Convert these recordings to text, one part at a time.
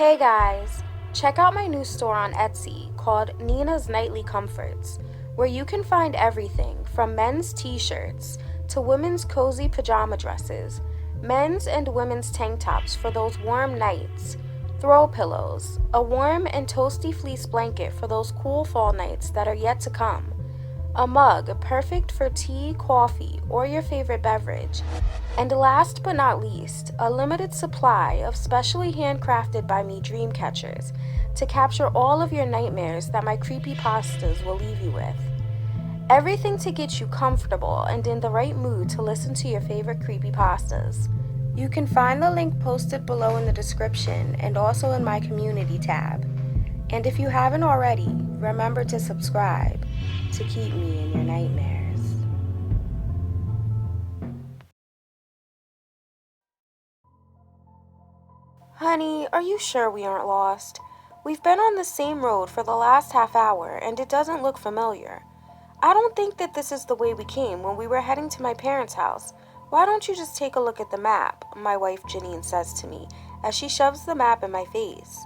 Hey guys, check out my new store on Etsy called Nina's Nightly Comforts, where you can find everything from men's t-shirts to women's cozy pajama dresses, men's and women's tank tops for those warm nights, throw pillows, a warm and toasty fleece blanket for those cool fall nights that are yet to come, a mug perfect for tea, coffee, or your favorite beverage, and last but not least, a limited supply of specially handcrafted by me dream catchers to capture all of your nightmares that my creepypastas will leave you with. Everything to get you comfortable and in the right mood to listen to your favorite creepypastas. You can find the link posted below in the description and also in my community tab. And if you haven't already, remember to subscribe to keep me in your nightmares. Honey, are you sure we aren't lost? We've been on the same road for the last half hour and it doesn't look familiar. I don't think that this is the way we came when we were heading to my parents' house. Why don't you just take a look at the map? My wife Janine says to me as she shoves the map in my face.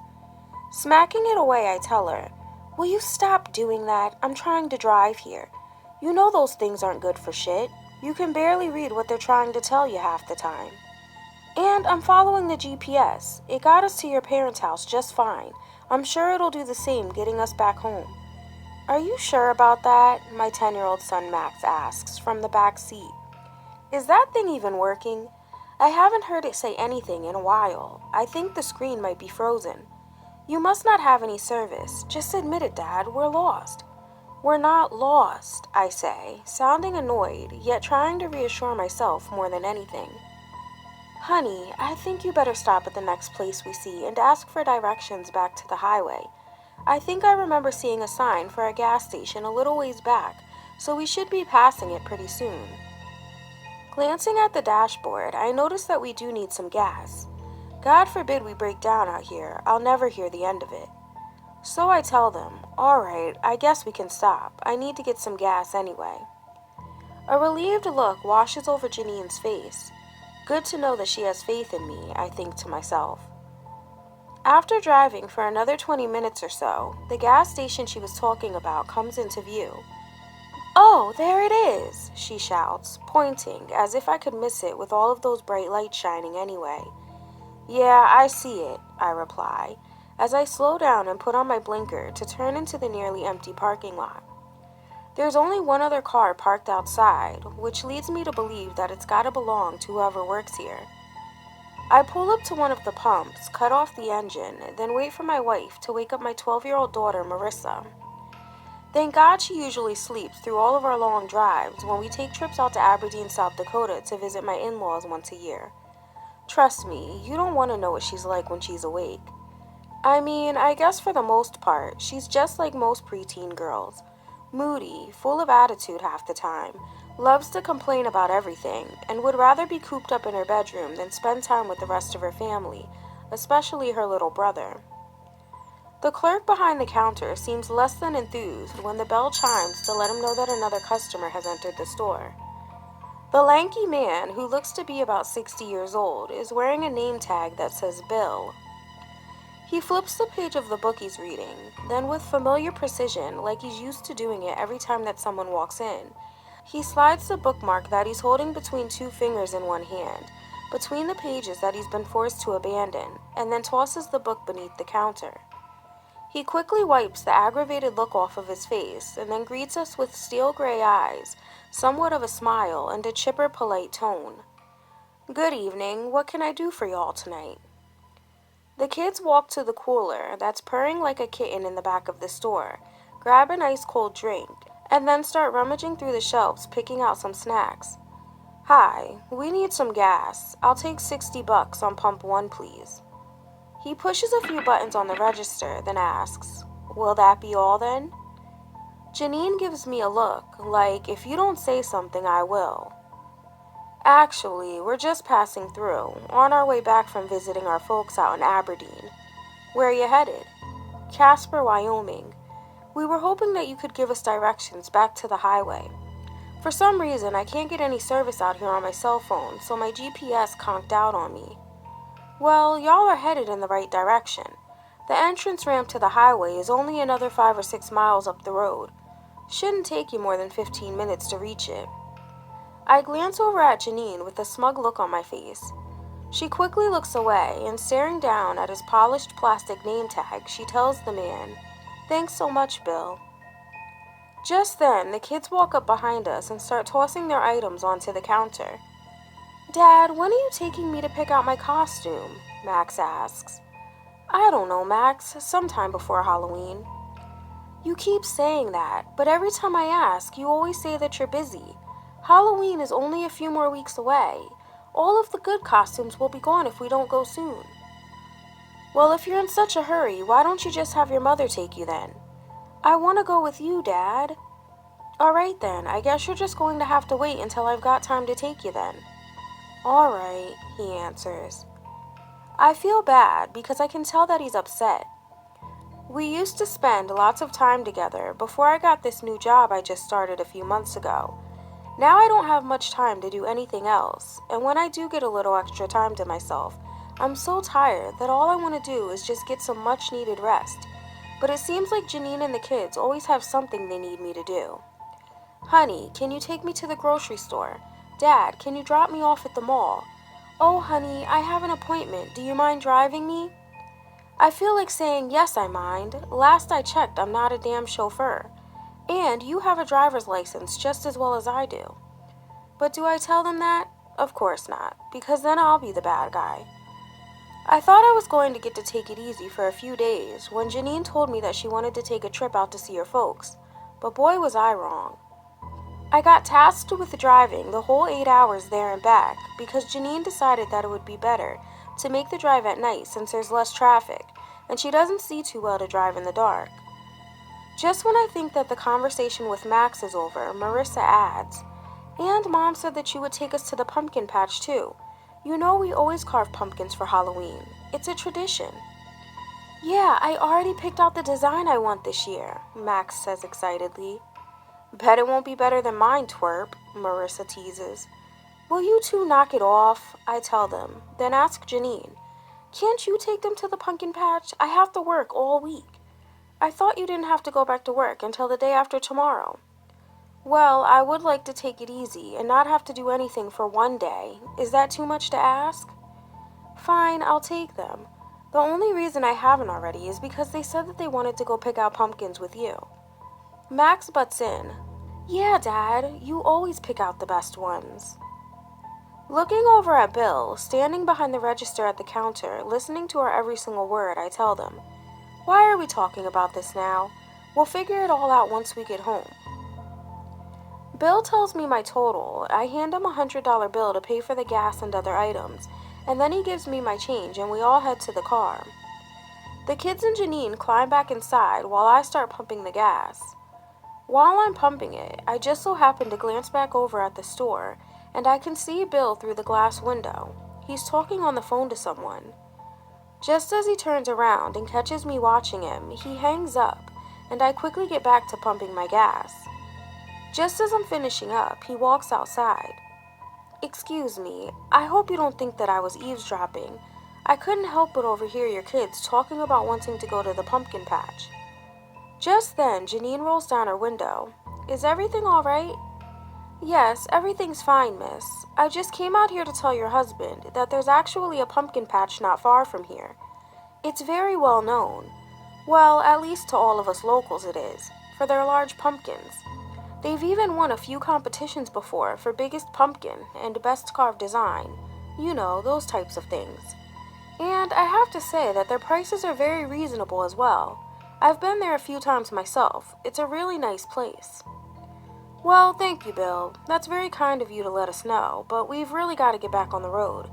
Smacking it away, I tell her, "Will you stop doing that? I'm trying to drive here. You know those things aren't good for shit. You can barely read what they're trying to tell you half the time. And I'm following the GPS. It got us to your parents' house just fine. I'm sure it'll do the same getting us back home." "Are you sure about that?" my 10-year-old son Max asks from the back seat. "Is that thing even working? I haven't heard it say anything in a while. I think the screen might be frozen." "You must not have any service. Just admit it, Dad. We're lost." "We're not lost," I say, sounding annoyed, yet trying to reassure myself more than anything. "Honey, I think you better stop at the next place we see and ask for directions back to the highway. I think I remember seeing a sign for a gas station a little ways back, so we should be passing it pretty soon." Glancing at the dashboard, I notice that we do need some gas. God forbid we break down out here. I'll never hear the end of it. So I tell them, "All right, I guess we can stop. I need to get some gas anyway." A relieved look washes over Janine's face. Good to know that she has faith in me, I think to myself. After driving for another 20 minutes or so, the gas station she was talking about comes into view. "Oh, there it is," she shouts, pointing as if I could miss it with all of those bright lights shining anyway. "Yeah, I see it," I reply, as I slow down and put on my blinker to turn into the nearly empty parking lot. There's only one other car parked outside, which leads me to believe that it's gotta belong to whoever works here. I pull up to one of the pumps, cut off the engine, then wait for my wife to wake up my 12-year-old daughter, Marissa. Thank God she usually sleeps through all of our long drives when we take trips out to Aberdeen, South Dakota to visit my in-laws once a year. Trust me, you don't want to know what she's like when she's awake. I mean, I guess for the most part, she's just like most preteen girls. Moody, full of attitude half the time, loves to complain about everything, and would rather be cooped up in her bedroom than spend time with the rest of her family, especially her little brother. The clerk behind the counter seems less than enthused when the bell chimes to let him know that another customer has entered the store. The lanky man, who looks to be about 60 years old, is wearing a name tag that says Bill. He flips the page of the book he's reading, then with familiar precision, like he's used to doing it every time that someone walks in, he slides the bookmark that he's holding between two fingers in one hand, between the pages that he's been forced to abandon, and then tosses the book beneath the counter. He quickly wipes the aggravated look off of his face and then greets us with steel gray eyes, somewhat of a smile, and a chipper, polite tone. "Good evening. What can I do for y'all tonight?" The kids walk to the cooler that's purring like a kitten in the back of the store, grab an ice-cold drink, and then start rummaging through the shelves picking out some snacks. "Hi, we need some gas. I'll take $60 on pump 1, please." He pushes a few buttons on the register, then asks, "Will that be all then?" Janine gives me a look, like, if you don't say something, I will. "Actually, we're just passing through, on our way back from visiting our folks out in Aberdeen." "Where are you headed?" "Casper, Wyoming. We were hoping that you could give us directions back to the highway. For some reason, I can't get any service out here on my cell phone, so my GPS conked out on me." "Well, y'all are headed in the right direction. The entrance ramp to the highway is only another 5 or 6 miles up the road. Shouldn't take you more than 15 minutes to reach it. I glance over at Janine with a smug look on my face. She quickly looks away, and staring down at his polished plastic name tag, she tells the man, "Thanks so much, Bill." Just then, the kids walk up behind us and start tossing their items onto the counter. "Dad, when are you taking me to pick out my costume?" Max asks. "I don't know, Max. Sometime before Halloween." "You keep saying that, but every time I ask, you always say that you're busy. Halloween is only a few more weeks away. All of the good costumes will be gone if we don't go soon." "Well, if you're in such a hurry, why don't you just have your mother take you then?" "I want to go with you, Dad." "All right then, I guess you're just going to have to wait until I've got time to take you then." "All right," he answers. I feel bad because I can tell that he's upset. We used to spend lots of time together before I got this new job I just started a few months ago. Now I don't have much time to do anything else, and when I do get a little extra time to myself, I'm so tired that all I want to do is just get some much needed rest. But it seems like Janine and the kids always have something they need me to do. "Honey, can you take me to the grocery store? Dad, can you drop me off at the mall? Oh, honey, I have an appointment. Do you mind driving me?" I feel like saying, "Yes, I mind. Last I checked, I'm not a damn chauffeur. And you have a driver's license just as well as I do." But do I tell them that? Of course not, because then I'll be the bad guy. I thought I was going to get to take it easy for a few days when Janine told me that she wanted to take a trip out to see her folks, but boy was I wrong. I got tasked with driving the whole 8 hours there and back because Janine decided that it would be better to make the drive at night since there's less traffic, and she doesn't see too well to drive in the dark. Just when I think that the conversation with Max is over, Marissa adds, "And Mom said that you would take us to the pumpkin patch too. You know we always carve pumpkins for Halloween. It's a tradition." "Yeah, I already picked out the design I want this year," Max says excitedly. "Bet it won't be better than mine, twerp," Marissa teases. "Will you two knock it off?" I tell them, then ask Janine, "Can't you take them to the pumpkin patch? I have to work all week." "I thought you didn't have to go back to work until the day after tomorrow." "Well, I would like to take it easy and not have to do anything for one day. Is that too much to ask?" "Fine, I'll take them. The only reason I haven't already is because they said that they wanted to go pick out pumpkins with you." Max butts in. "Yeah, Dad, you always pick out the best ones." Looking over at Bill, standing behind the register at the counter, listening to our every single word, I tell them, "Why are we talking about this now? We'll figure it all out once we get home." Bill tells me my total. I hand him a $100 bill to pay for the gas and other items, and then he gives me my change and we all head to the car. The kids and Janine climb back inside while I start pumping the gas. While I'm pumping it, I just so happen to glance back over at the store, and I can see Bill through the glass window. He's talking on the phone to someone. Just as he turns around and catches me watching him, he hangs up, and I quickly get back to pumping my gas. Just as I'm finishing up, he walks outside. "Excuse me, I hope you don't think that I was eavesdropping. I couldn't help but overhear your kids talking about wanting to go to the pumpkin patch." Just then, Janine rolls down her window. "Is everything all right?" "Yes, everything's fine, miss. I just came out here to tell your husband that there's actually a pumpkin patch not far from here. It's very well known. Well, at least to all of us locals it is, for their large pumpkins. They've even won a few competitions before for biggest pumpkin and best carved design. You know, those types of things. And I have to say that their prices are very reasonable as well. I've been there a few times myself. It's a really nice place." "Well, thank you, Bill. That's very kind of you to let us know, but we've really got to get back on the road."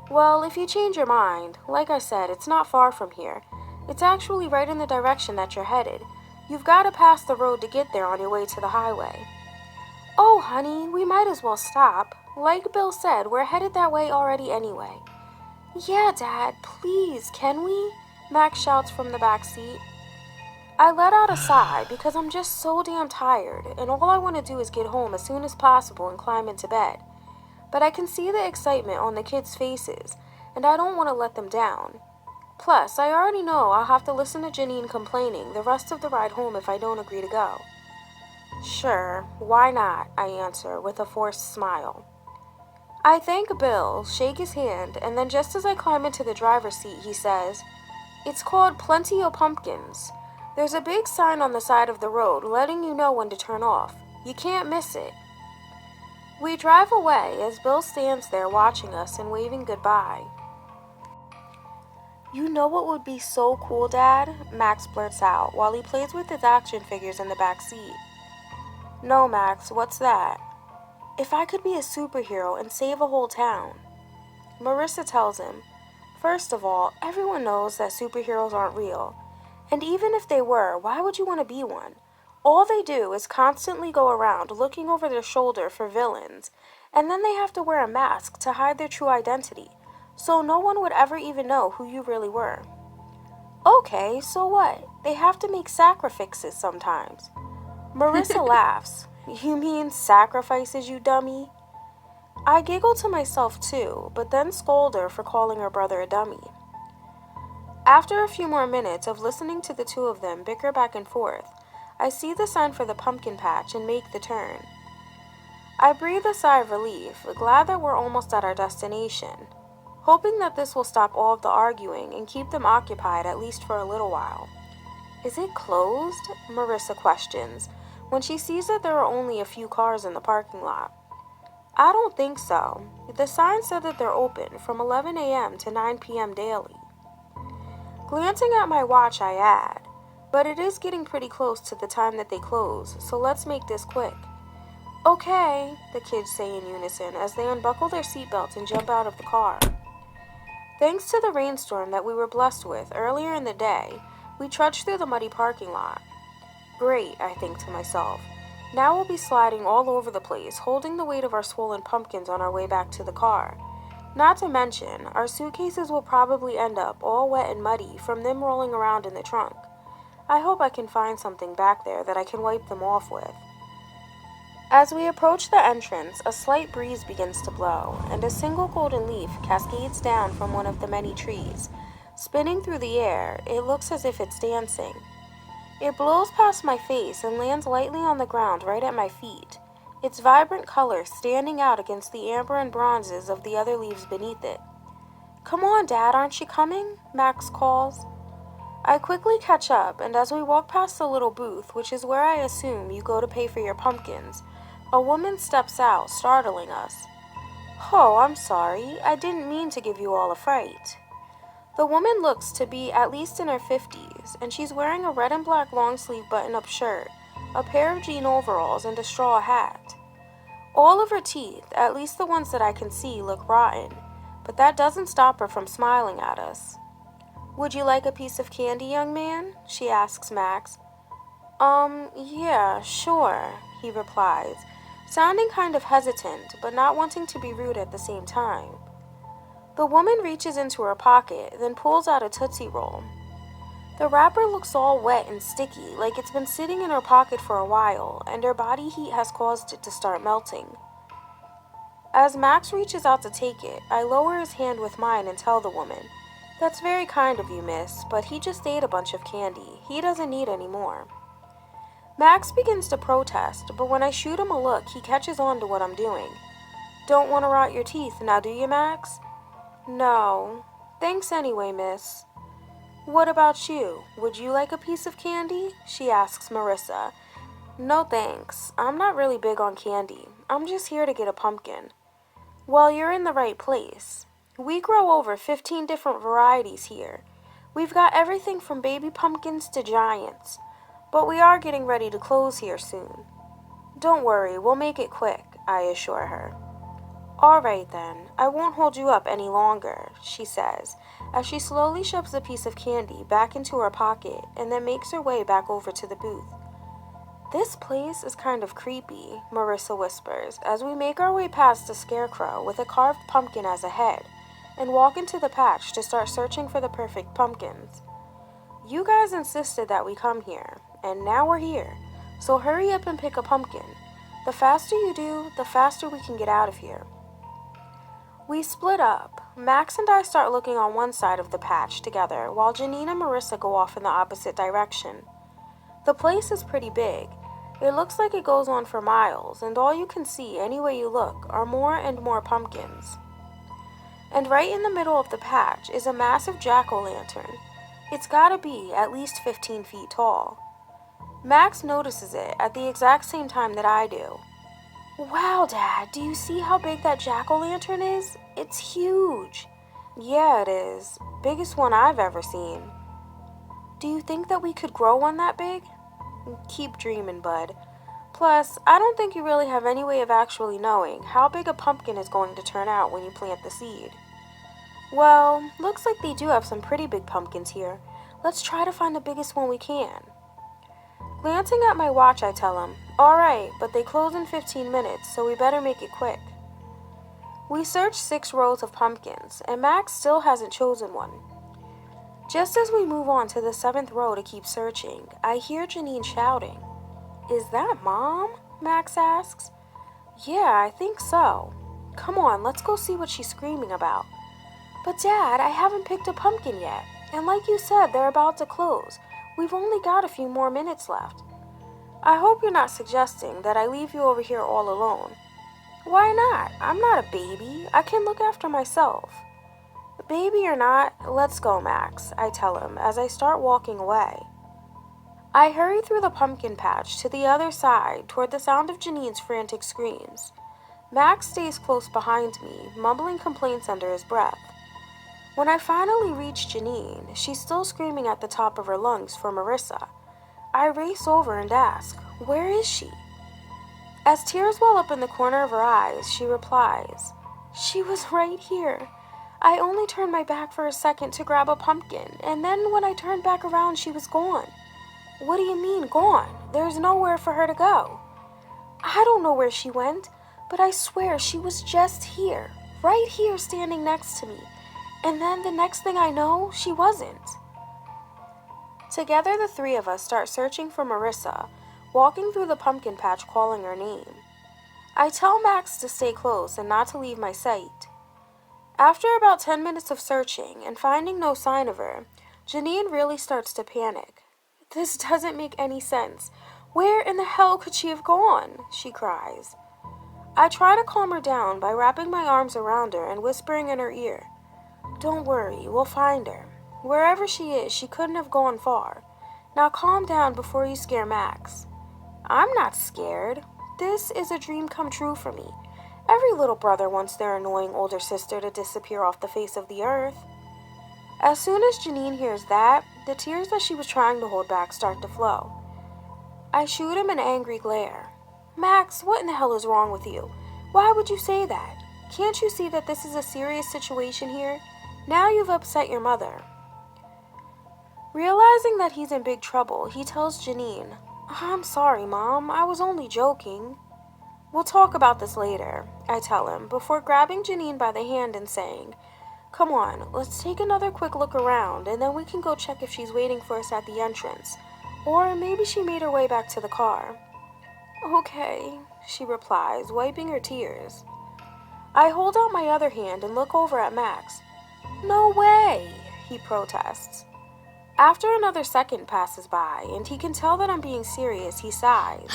"Well, if you change your mind, like I said, it's not far from here. It's actually right in the direction that you're headed. You've got to pass the road to get there on your way to the highway." "Oh, honey, we might as well stop. Like Bill said, we're headed that way already anyway." "Yeah, Dad, please, can we?" Max shouts from the back seat. I let out a sigh because I'm just so damn tired, and all I want to do is get home as soon as possible and climb into bed. But I can see the excitement on the kids' faces, and I don't want to let them down. Plus, I already know I'll have to listen to Janine complaining the rest of the ride home if I don't agree to go. Sure, why not? I answer with a forced smile. I thank Bill, shake his hand, and then just as I climb into the driver's seat, he says, "It's called Plenty o' Pumpkins. There's a big sign on the side of the road letting you know when to turn off. You can't miss it." We drive away as Bill stands there watching us and waving goodbye. "You know what would be so cool, Dad?" Max blurts out while he plays with his action figures in the back seat. "No, Max, what's that?" "If I could be a superhero and save a whole town." Marissa tells him, "First of all, everyone knows that superheroes aren't real. And even if they were, why would you want to be one? All they do is constantly go around looking over their shoulder for villains, and then they have to wear a mask to hide their true identity, so no one would ever even know who you really were." "Okay, so what? They have to make sacrifices sometimes." Marissa laughs. "You mean sacrifices, you dummy?" I giggle to myself too, but then scold her for calling her brother a dummy. After a few more minutes of listening to the two of them bicker back and forth, I see the sign for the pumpkin patch and make the turn. I breathe a sigh of relief, glad that we're almost at our destination, hoping that this will stop all of the arguing and keep them occupied at least for a little while. "Is it closed?" Marissa questions, when she sees that there are only a few cars in the parking lot. "I don't think so. The sign said that they're open from 11 a.m. to 9 p.m. daily." Glancing at my watch, I add, "But it is getting pretty close to the time that they close, so let's make this quick." "Okay," the kids say in unison as they unbuckle their seatbelts and jump out of the car. Thanks to the rainstorm that we were blessed with earlier in the day, we trudged through the muddy parking lot. Great, I think to myself. Now we'll be sliding all over the place, holding the weight of our swollen pumpkins on our way back to the car. Not to mention, our suitcases will probably end up all wet and muddy from them rolling around in the trunk. I hope I can find something back there that I can wipe them off with. As we approach the entrance, a slight breeze begins to blow, and a single golden leaf cascades down from one of the many trees. Spinning through the air, it looks as if it's dancing. It blows past my face and lands lightly on the ground right at my feet, its vibrant color standing out against the amber and bronzes of the other leaves beneath it. "Come on, Dad, aren't you coming?" Max calls. I quickly catch up, and as we walk past the little booth, which is where I assume you go to pay for your pumpkins, a woman steps out, startling us. "Oh, I'm sorry. I didn't mean to give you all a fright." The woman looks to be at least in her 50s, and she's wearing a red and black long-sleeve button-up shirt, a pair of jean overalls, and a straw hat. All of her teeth, at least the ones that I can see, look rotten, but that doesn't stop her from smiling at us. "Would you like a piece of candy, young man?" she asks Max. Yeah, sure," he replies, sounding kind of hesitant, but not wanting to be rude at the same time. The woman reaches into her pocket, then pulls out a Tootsie Roll. The wrapper looks all wet and sticky, like it's been sitting in her pocket for a while, and her body heat has caused it to start melting. As Max reaches out to take it, I lower his hand with mine and tell the woman, "That's very kind of you, miss, but he just ate a bunch of candy. He doesn't need any more." Max begins to protest, but when I shoot him a look, he catches on to what I'm doing. "Don't want to rot your teeth, now do you, Max?" "No. Thanks anyway, miss." "What about you? Would you like a piece of candy?" she asks Marissa. "No thanks. I'm not really big on candy. I'm just here to get a pumpkin." "Well, you're in the right place. We grow over 15 different varieties here. We've got everything from baby pumpkins to giants. But we are getting ready to close here soon." "Don't worry, we'll make it quick," I assure her. "All right then, I won't hold you up any longer," she says, as she slowly shoves a piece of candy back into her pocket and then makes her way back over to the booth. "This place is kind of creepy," Marissa whispers, as we make our way past a scarecrow with a carved pumpkin as a head and walk into the patch to start searching for the perfect pumpkins. "You guys insisted that we come here, and now we're here, so hurry up and pick a pumpkin. The faster you do, the faster we can get out of here." We split up. Max and I start looking on one side of the patch together, while Janine and Marissa go off in the opposite direction. The place is pretty big. It looks like it goes on for miles, and all you can see, any way you look, are more and more pumpkins. And right in the middle of the patch is a massive jack-o'-lantern. It's gotta be at least 15 feet tall. Max notices it at the exact same time that I do. Wow, Dad, do you see how big that jack-o'-lantern is? It's huge. Yeah, it is. Biggest one I've ever seen. Do you think that we could grow one that big? Keep dreaming, bud. Plus, I don't think you really have any way of actually knowing how big a pumpkin is going to turn out when you plant the seed. Well, looks like they do have some pretty big pumpkins here. Let's try to find the biggest one we can. Glancing at my watch, I tell him, "Alright, but they close in 15 minutes, so we better make it quick." We search 6 rows of pumpkins, and Max still hasn't chosen one. Just as we move on to the 7th row to keep searching, I hear Janine shouting. "Is that Mom?" Max asks. "Yeah, I think so. Come on, let's go see what she's screaming about." "But Dad, I haven't picked a pumpkin yet, and like you said, they're about to close. We've only got a few more minutes left." "I hope you're not suggesting that I leave you over here all alone." "Why not? I'm not a baby. I can look after myself." "Baby or not, let's go, Max," I tell him as I start walking away. I hurry through the pumpkin patch to the other side toward the sound of Janine's frantic screams. Max stays close behind me, mumbling complaints under his breath. When I finally reach Janine, she's still screaming at the top of her lungs for Marissa. I race over and ask, "Where is she?" As tears well up in the corner of her eyes, she replies, "She was right here. I only turned my back for a second to grab a pumpkin, and then when I turned back around, she was gone." "What do you mean, gone? There's nowhere for her to go." "I don't know where she went, but I swear she was just here, right here standing next to me. And then the next thing I know, she wasn't." Together, the 3 of us start searching for Marissa, walking through the pumpkin patch calling her name. I tell Max to stay close and not to leave my sight. After about 10 minutes of searching and finding no sign of her, Janine really starts to panic. "This doesn't make any sense. Where in the hell could she have gone?" she cries. I try to calm her down by wrapping my arms around her and whispering in her ear, "Don't worry, we'll find her. Wherever she is, she couldn't have gone far. Now calm down before you scare Max." "I'm not scared. This is a dream come true for me. Every little brother wants their annoying older sister to disappear off the face of the earth." As soon as Janine hears that, the tears that she was trying to hold back start to flow. I shoot him an angry glare. "Max, what in the hell is wrong with you? Why would you say that? Can't you see that this is a serious situation here? Now you've upset your mother." Realizing that he's in big trouble, he tells Janine, "I'm sorry, Mom. I was only joking." "We'll talk about this later," I tell him, before grabbing Janine by the hand and saying, "Come on, let's take another quick look around, and then we can go check if she's waiting for us at the entrance. Or maybe she made her way back to the car." "Okay," she replies, wiping her tears. I hold out my other hand and look over at Max. "No way," he protests. After another second passes by, and he can tell that I'm being serious, he sighs,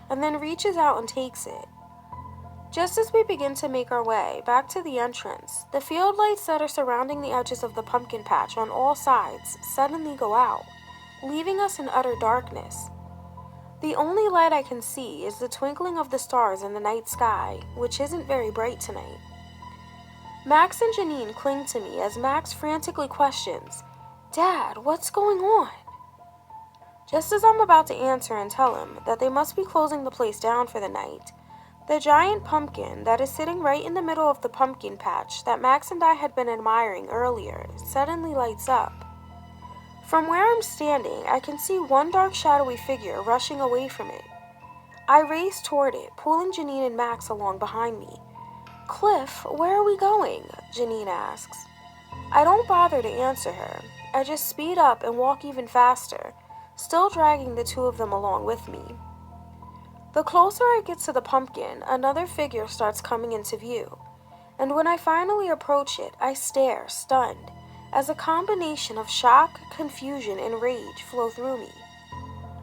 and then reaches out and takes it. Just as we begin to make our way back to the entrance, the field lights that are surrounding the edges of the pumpkin patch on all sides suddenly go out, leaving us in utter darkness. The only light I can see is the twinkling of the stars in the night sky, which isn't very bright tonight. Max and Janine cling to me as Max frantically questions, "Dad, what's going on?" Just as I'm about to answer and tell him that they must be closing the place down for the night, the giant pumpkin that is sitting right in the middle of the pumpkin patch that Max and I had been admiring earlier suddenly lights up. From where I'm standing, I can see one dark shadowy figure rushing away from it. I race toward it, pulling Janine and Max along behind me. "Cliff, where are we going?" Janine asks. I don't bother to answer her. I just speed up and walk even faster, still dragging the 2 of them along with me. The closer I get to the pumpkin, another figure starts coming into view, and when I finally approach it, I stare, stunned, as a combination of shock, confusion, and rage flow through me.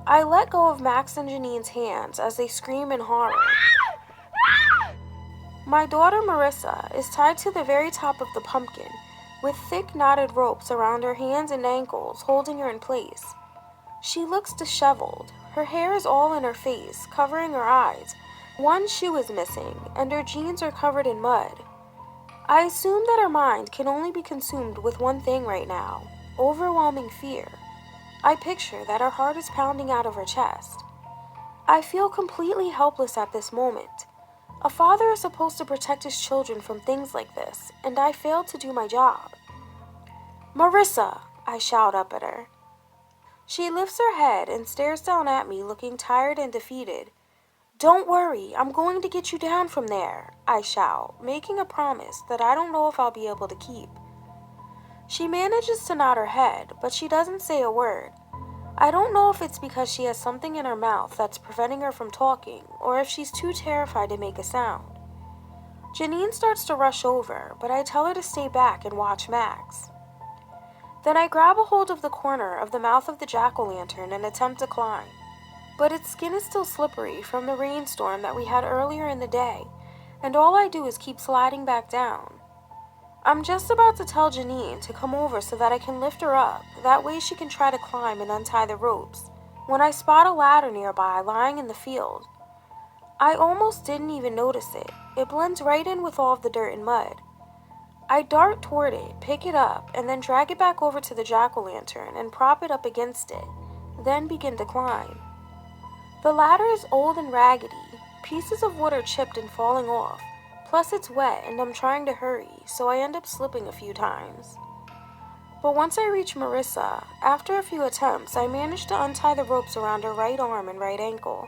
I let go of Max and Janine's hands as they scream in horror. My daughter Marissa is tied to the very top of the pumpkin, with thick knotted ropes around her hands and ankles holding her in place. She looks disheveled. Her hair is all in her face, covering her eyes. One shoe is missing, and her jeans are covered in mud. I assume that her mind can only be consumed with one thing right now: overwhelming fear. I picture that her heart is pounding out of her chest. I feel completely helpless at this moment. A father is supposed to protect his children from things like this, and I failed to do my job. "Marissa!" I shout up at her. She lifts her head and stares down at me, looking tired and defeated. "Don't worry, I'm going to get you down from there," I shout, making a promise that I don't know if I'll be able to keep. She manages to nod her head, but she doesn't say a word. I don't know if it's because she has something in her mouth that's preventing her from talking, or if she's too terrified to make a sound. Janine starts to rush over, but I tell her to stay back and watch Max. Then I grab a hold of the corner of the mouth of the jack-o'-lantern and attempt to climb, but its skin is still slippery from the rainstorm that we had earlier in the day, and all I do is keep sliding back down. I'm just about to tell Janine to come over so that I can lift her up, that way she can try to climb and untie the ropes, when I spot a ladder nearby lying in the field. I almost didn't even notice it. It blends right in with all of the dirt and mud. I dart toward it, pick it up, and then drag it back over to the jack-o'-lantern and prop it up against it, then begin to climb. The ladder is old and raggedy. Pieces of wood are chipped and falling off. Plus it's wet and I'm trying to hurry, so I end up slipping a few times. But once I reach Marissa, after a few attempts, I manage to untie the ropes around her right arm and right ankle.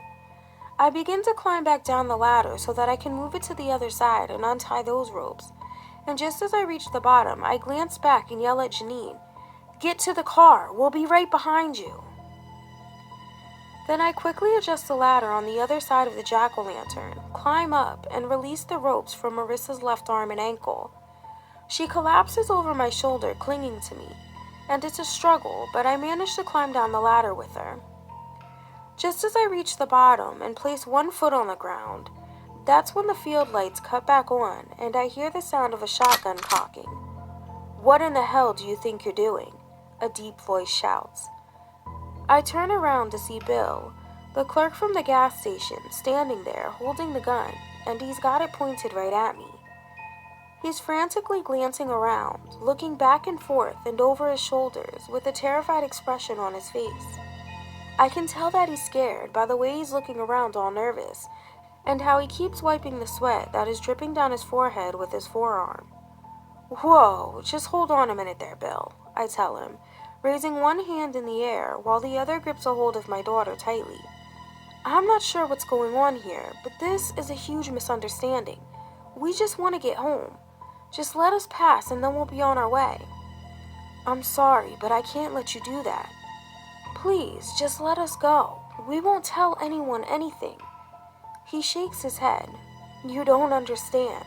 I begin to climb back down the ladder so that I can move it to the other side and untie those ropes. And just as I reach the bottom, I glance back and yell at Janine, "Get to the car, we'll be right behind you." Then I quickly adjust the ladder on the other side of the jack-o'-lantern, climb up, and release the ropes from Marissa's left arm and ankle. She collapses over my shoulder, clinging to me, and it's a struggle, but I manage to climb down the ladder with her. Just as I reach the bottom and place one foot on the ground, that's when the field lights cut back on, and I hear the sound of a shotgun cocking. "What in the hell do you think you're doing?" a deep voice shouts. I turn around to see Bill, the clerk from the gas station, standing there holding the gun, and he's got it pointed right at me. He's frantically glancing around, looking back and forth and over his shoulders with a terrified expression on his face. I can tell that he's scared by the way he's looking around all nervous, and how he keeps wiping the sweat that is dripping down his forehead with his forearm. "Whoa, just hold on a minute there, Bill," I tell him, raising one hand in the air while the other grips a hold of my daughter tightly. "I'm not sure what's going on here, but this is a huge misunderstanding. We just want to get home. Just let us pass and then we'll be on our way." "I'm sorry, but I can't let you do that. Please, just let us go. We won't tell anyone anything." He shakes his head. "You don't understand.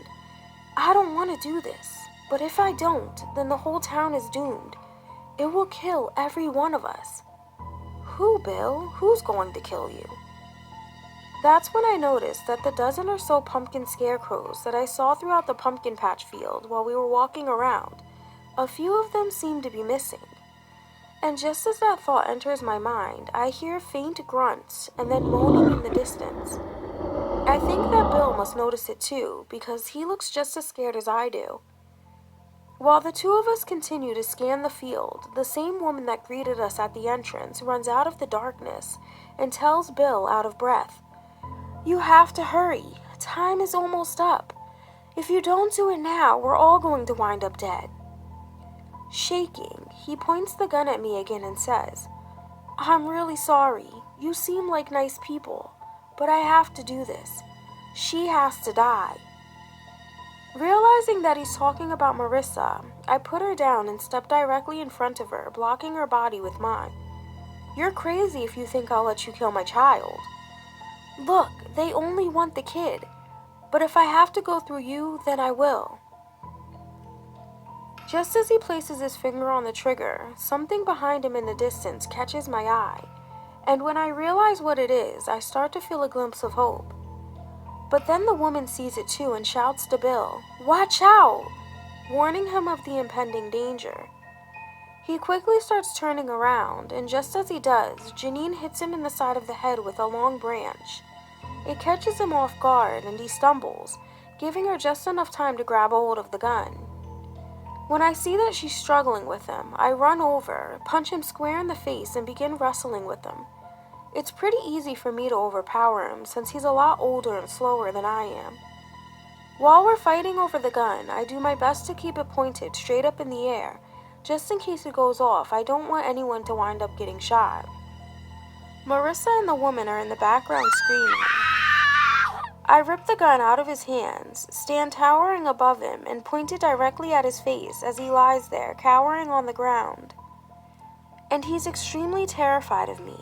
I don't want to do this, but if I don't, then the whole town is doomed. It will kill every one of us." "Who, Bill? Who's going to kill you?" That's when I noticed that the dozen or so pumpkin scarecrows that I saw throughout the pumpkin patch field while we were walking around, a few of them seemed to be missing. And just as that thought enters my mind, I hear faint grunts and then moaning in the distance. I think that Bill must notice it too, because he looks just as scared as I do. While the two of us continue to scan the field, the same woman that greeted us at the entrance runs out of the darkness and tells Bill, out of breath, "You have to hurry. Time is almost up. If you don't do it now, we're all going to wind up dead." Shaking, he points the gun at me again and says, "I'm really sorry. You seem like nice people, but I have to do this. She has to die." Realizing that he's talking about Marissa, I put her down and step directly in front of her, blocking her body with mine. "You're crazy if you think I'll let you kill my child. Look, they only want the kid, but if I have to go through you, then I will. Just as he places his finger on the trigger, something behind him in the distance catches my eye, and when I realize what it is, I start to feel a glimpse of hope. But then the woman sees it too and shouts to Bill, "Watch out!" warning him of the impending danger. He quickly starts turning around, and just as he does, Janine hits him in the side of the head with a long branch. It catches him off guard, and he stumbles, giving her just enough time to grab a hold of the gun. When I see that she's struggling with him, I run over, punch him square in the face, and begin wrestling with him. It's pretty easy for me to overpower him since he's a lot older and slower than I am. While we're fighting over the gun, I do my best to keep it pointed straight up in the air. Just in case it goes off, I don't want anyone to wind up getting shot. Marissa and the woman are in the background screaming. I rip the gun out of his hands, stand towering above him, and point it directly at his face as he lies there, cowering on the ground. And he's extremely terrified of me,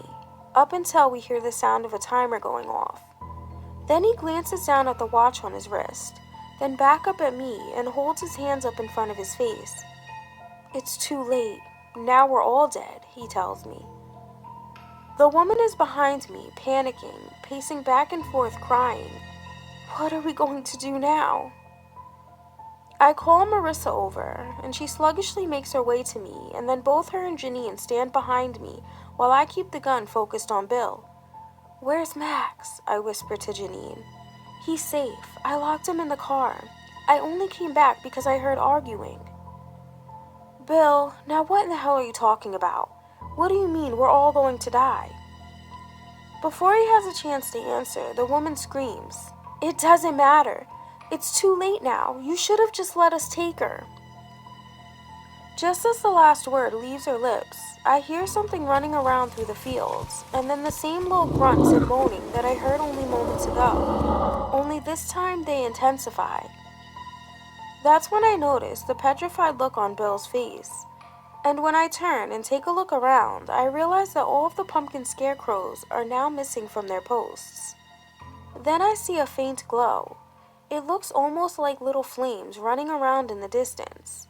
up until we hear the sound of a timer going off. Then he glances down at the watch on his wrist, then back up at me and holds his hands up in front of his face. "It's too late. Now we're all dead," he tells me. The woman is behind me, panicking, pacing back and forth, crying. What are we going to do now? I call Marissa over, and she sluggishly makes her way to me, and then both her and Janine stand behind me while I keep the gun focused on Bill. "Where's Max?" I whisper to Janine. "He's safe. I locked him in the car. I only came back because I heard arguing." "Bill, now what in the hell are you talking about? What do you mean we're all going to die?" Before he has a chance to answer, the woman screams, "It doesn't matter. It's too late now. You should have just let us take her." Just as the last word leaves her lips, I hear something running around through the fields, and then the same low grunts and moaning that I heard only moments ago, only this time they intensify. That's when I notice the petrified look on Bill's face, and when I turn and take a look around, I realize that all of the pumpkin scarecrows are now missing from their posts. Then I see a faint glow. It looks almost like little flames running around in the distance.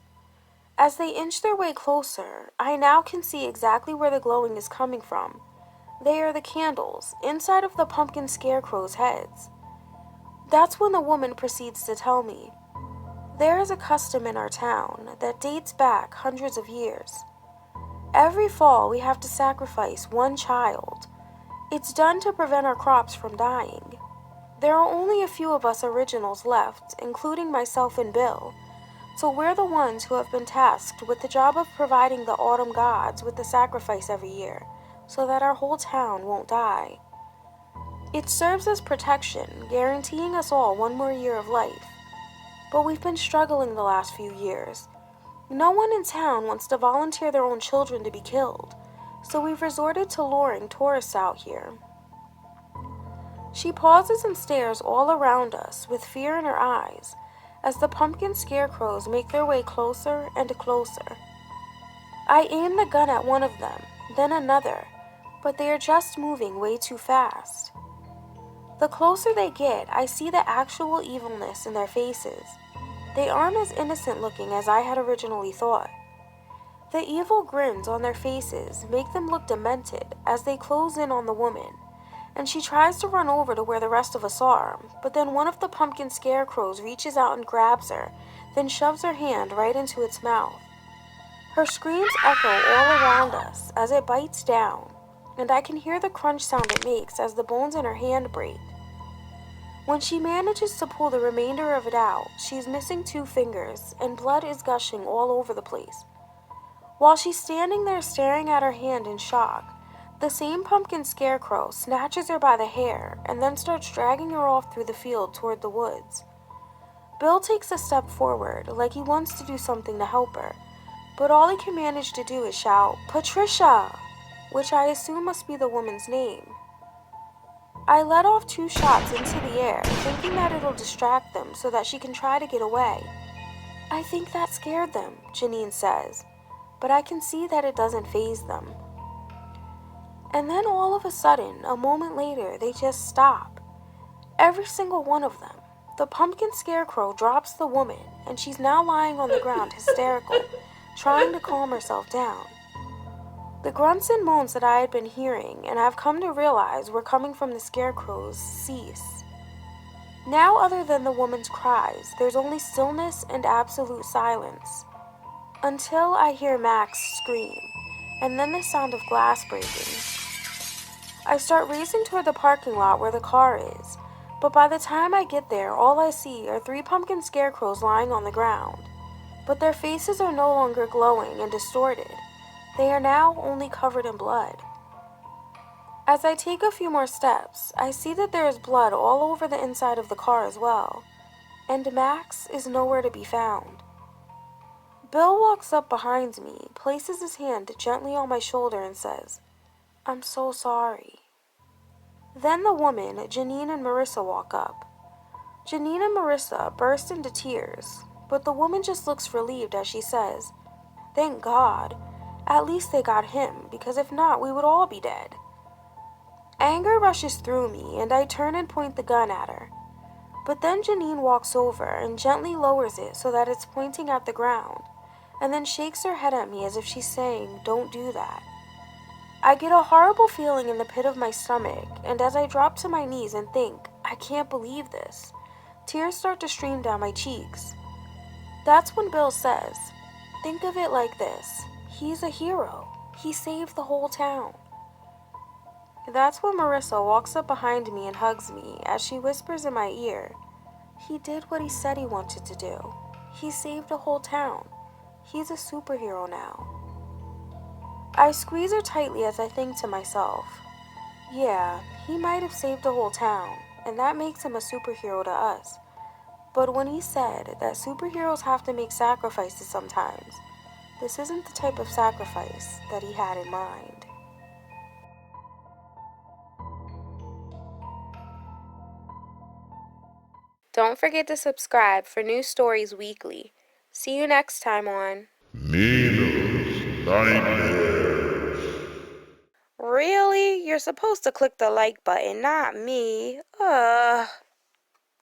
As they inch their way closer, I now can see exactly where the glowing is coming from. They are the candles inside of the pumpkin scarecrows' heads. That's when the woman proceeds to tell me, "There is a custom in our town that dates back hundreds of years. Every fall we have to sacrifice one child. It's done to prevent our crops from dying. There are only a few of us originals left, including myself and Bill, so we're the ones who have been tasked with the job of providing the autumn gods with the sacrifice every year, so that our whole town won't die. It serves as protection, guaranteeing us all one more year of life. But we've been struggling the last few years. No one in town wants to volunteer their own children to be killed, so we've resorted to luring tourists out here." She pauses and stares all around us with fear in her eyes as the pumpkin scarecrows make their way closer and closer. I aim the gun at one of them, then another, but they are just moving way too fast. The closer they get, I see the actual evilness in their faces. They aren't as innocent looking as I had originally thought. The evil grins on their faces make them look demented as they close in on the woman, and she tries to run over to where the rest of us are, but then one of the pumpkin scarecrows reaches out and grabs her, then shoves her hand right into its mouth. Her screams echo all around us as it bites down, and I can hear the crunch sound it makes as the bones in her hand break. When she manages to pull the remainder of it out, she's missing 2 fingers, and blood is gushing all over the place. While she's standing there staring at her hand in shock, the same pumpkin scarecrow snatches her by the hair and then starts dragging her off through the field toward the woods. Bill takes a step forward, like he wants to do something to help her, but all he can manage to do is shout, "Patricia!" which I assume must be the woman's name. I let off 2 shots into the air, thinking that it'll distract them so that she can try to get away. "I think that scared them," Janine says, but I can see that it doesn't faze them. And then all of a sudden, a moment later, they just stop. Every single one of them. The pumpkin scarecrow drops the woman, and she's now lying on the ground hysterical, trying to calm herself down. The grunts and moans that I had been hearing and I've come to realize were coming from the scarecrows cease. Now, other than the woman's cries, there's only stillness and absolute silence. Until I hear Max scream, and then the sound of glass breaking. I start racing toward the parking lot where the car is, but by the time I get there, all I see are 3 pumpkin scarecrows lying on the ground. But their faces are no longer glowing and distorted. They are now only covered in blood. As I take a few more steps, I see that there is blood all over the inside of the car as well, and Max is nowhere to be found. Bill walks up behind me, places his hand gently on my shoulder and says, "I'm so sorry." Then the woman, Janine and Marissa, walk up. Janine and Marissa burst into tears, but the woman just looks relieved as she says, "Thank God. At least they got him, because if not, we would all be dead." Anger rushes through me, and I turn and point the gun at her. But then Janine walks over and gently lowers it so that it's pointing at the ground, and then shakes her head at me as if she's saying, "Don't do that." I get a horrible feeling in the pit of my stomach, and as I drop to my knees and think, I can't believe this, tears start to stream down my cheeks. That's when Bill says, "Think of it like this. He's a hero. He saved the whole town." That's when Marissa walks up behind me and hugs me as she whispers in my ear, "He did what he said he wanted to do. He saved the whole town. He's a superhero now." I squeeze her tightly as I think to myself, yeah, he might have saved the whole town, and that makes him a superhero to us. But when he said that superheroes have to make sacrifices sometimes, this isn't the type of sacrifice that he had in mind. Don't forget to subscribe for new stories weekly. See you next time on Nina's Nightmares. Really? You're supposed to click the like button, not me. Ugh.